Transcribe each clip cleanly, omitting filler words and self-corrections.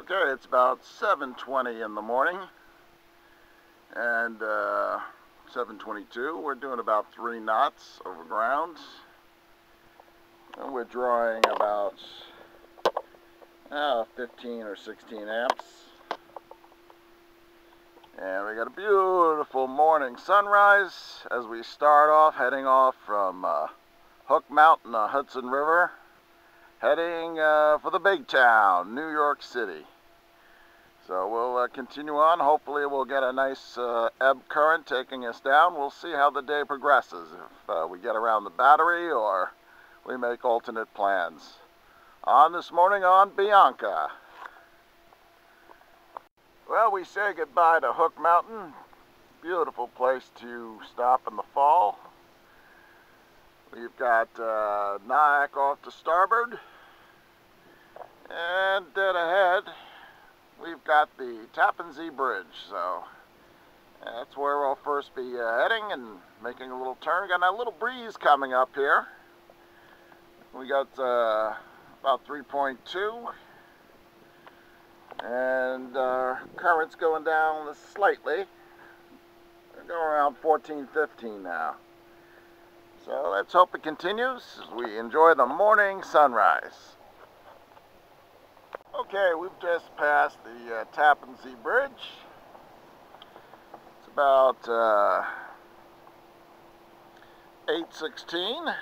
Okay, it's about 7:20 in the morning, and 7:22. We're doing about 3 knots over ground, and we're drawing about 15 or 16 amps. And we got a beautiful morning sunrise as we start off, heading off from Hook Mountain, Hudson River, heading for the big town, New York City. So we'll continue on. Hopefully we'll get a nice ebb current taking us down. We'll see how the day progresses, if we get around the battery or we make alternate plans. On this morning on Bianca. Well, we say goodbye to Hook Mountain. Beautiful place to stop in the fall. We've got Nyack off to starboard, and dead ahead we've got the Tappan Zee Bridge. So that's where we'll first be heading and making a little turn. Got a little breeze coming up here. We got about 3.2, and current's going down slightly. We're going around 14, 15 now. So let's hope it continues as we enjoy the morning sunrise. Okay, we've just passed the Tappan Zee Bridge. It's about 8:16,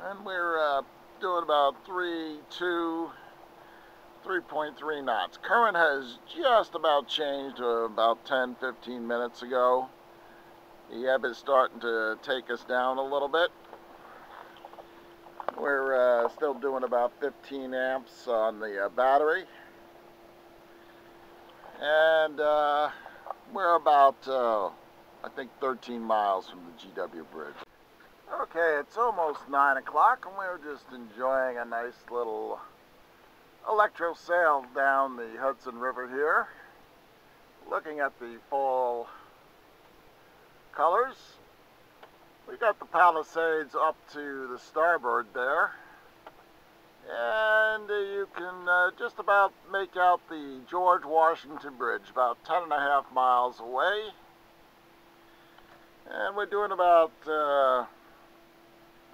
and we're doing about 3.3 knots. Current has just about changed about 10-15 minutes ago. The ebb is starting to take us down a little bit. We're still doing about 15 amps on the battery. And we're about, I think, 13 miles from the GW Bridge. Okay, it's almost 9 o'clock, and we're just enjoying a nice little electro sail down the Hudson River here, looking at the fall colors. We got the Palisades up to the starboard there, and you can just about make out the George Washington Bridge, about 10.5 miles away. And we're doing about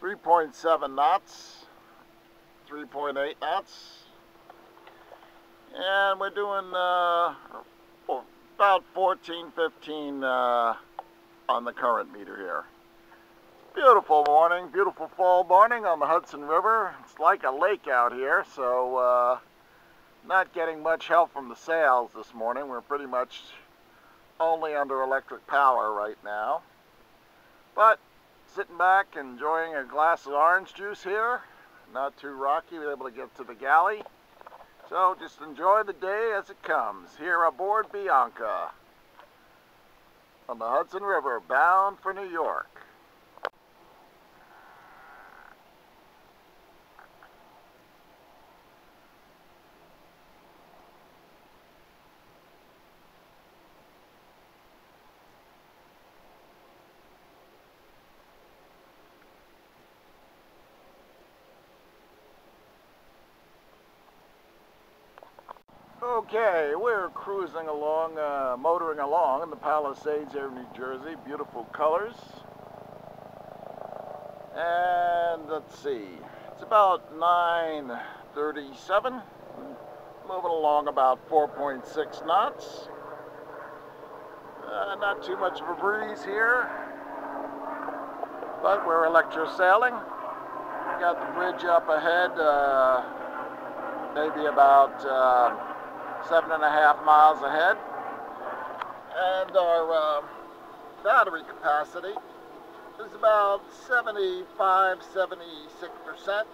3.7 knots, 3.8 knots, and we're doing about 14, 15 on the current meter here. Beautiful morning, beautiful fall morning on the Hudson River. It's like a lake out here, so not getting much help from the sails this morning. We're pretty much only under electric power right now. But sitting back, enjoying a glass of orange juice here. Not too rocky, we're able to get to the galley. So just enjoy the day as it comes here aboard Bianca on the Hudson River, bound for New York. Okay, we're cruising along, motoring along in the Palisades here in New Jersey. Beautiful colors. And let's see, it's about 9:37. Moving along about 4.6 knots. Not too much of a breeze here, but we're electro sailing. Got the bridge up ahead, maybe about 7.5 miles ahead, and our battery capacity is about 75-76%.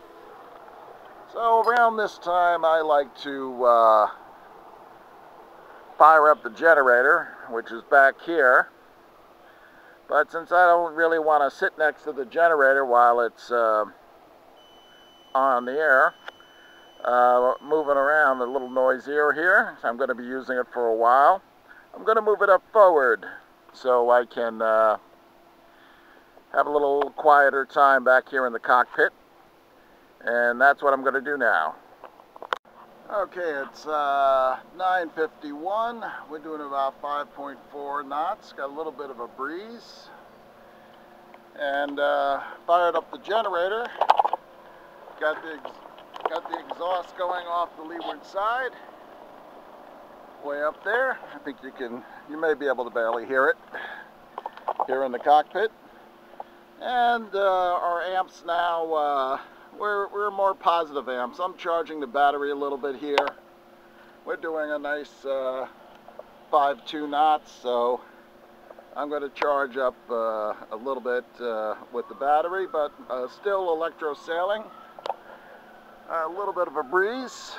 So around this time I like to fire up the generator, which is back here, but since I don't really want to sit next to the generator while it's on the air, moving around, a little noisier here, so I'm going to be using it for a while. I'm going to move it up forward so I can have a little quieter time back here in the cockpit, and that's what I'm going to do now. Okay, it's 9:51. We're doing about 5.4 knots. Got a little bit of a breeze. And fired up the generator. Got the exhaust going off the leeward side. Way up there. I think you may be able to barely hear it here in the cockpit. And our amps now, we're more positive amps. I'm charging the battery a little bit here. We're doing a nice 5.2 knots, so I'm going to charge up a little bit with the battery, but still electro sailing. A little bit of a breeze.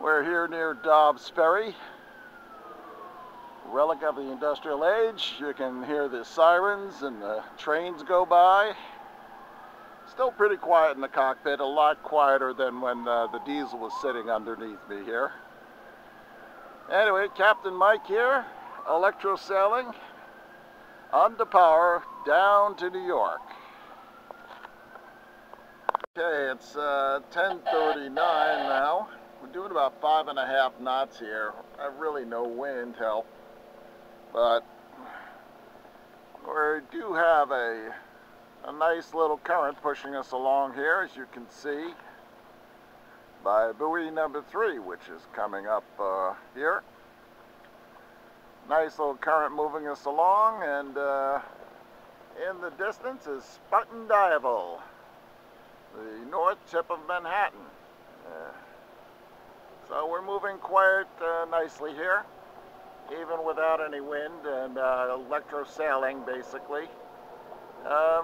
We're here near Dobbs Ferry, relic of the industrial age. You can hear the sirens and the trains go by. Still pretty quiet in the cockpit, a lot quieter than when the diesel was sitting underneath me here. Anyway, Captain Mike here, electro sailing, under power, down to New York. Okay, it's 10:39 now. We're doing about 5.5 knots here. I have really no wind help, but we do have a nice little current pushing us along here, as you can see, by buoy number 3, which is coming up here. Nice little current moving us along, and in the distance is Spartandival, the north tip of Manhattan. So we're moving quite nicely here, even without any wind, and electro sailing basically.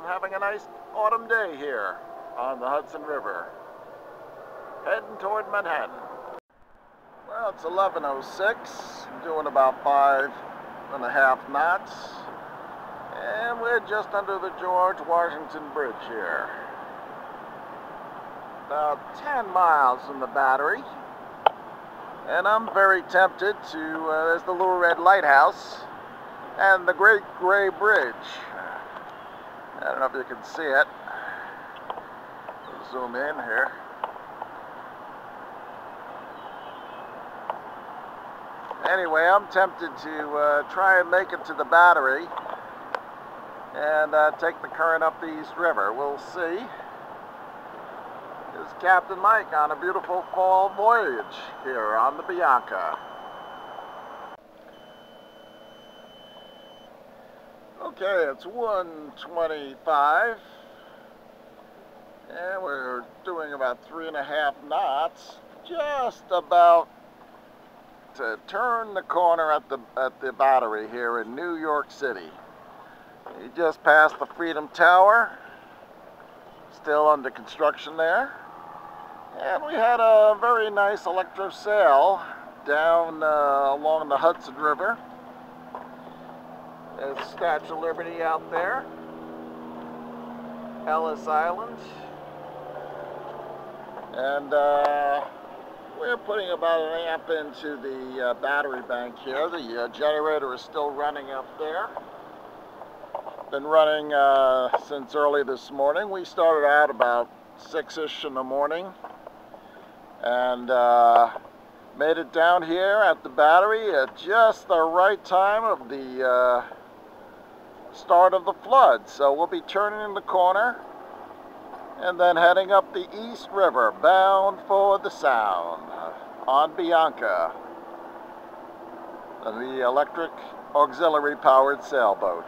Having a nice autumn day here on the Hudson River, heading toward Manhattan. Well, it's 11:06, doing about 5.5 knots, and we're just under the George Washington Bridge here. About 10 miles from the battery, and I'm very tempted to, there's the Little Red Lighthouse and the Great Gray Bridge. I don't know if you can see it. We'll zoom in here. Anyway, I'm tempted to try and make it to the battery and take the current up the East River. We'll see. This is Captain Mike on a beautiful fall voyage here on the Bianca. Okay, it's 1:25, and we're doing about 3.5 knots, just about to turn the corner at the battery here in New York City. We just passed the Freedom Tower, still under construction there, and we had a very nice electro sail down along the Hudson River. There's Statue of Liberty out there, Ellis Island, and we're putting about an amp into the battery bank here. The generator is still running up there. Been running since early this morning. We started out about 6-ish in the morning, and made it down here at the battery at just the right time of the start of the flood. So we'll be turning the corner and then heading up the East River, bound for the Sound on Bianca, the electric auxiliary powered sailboat.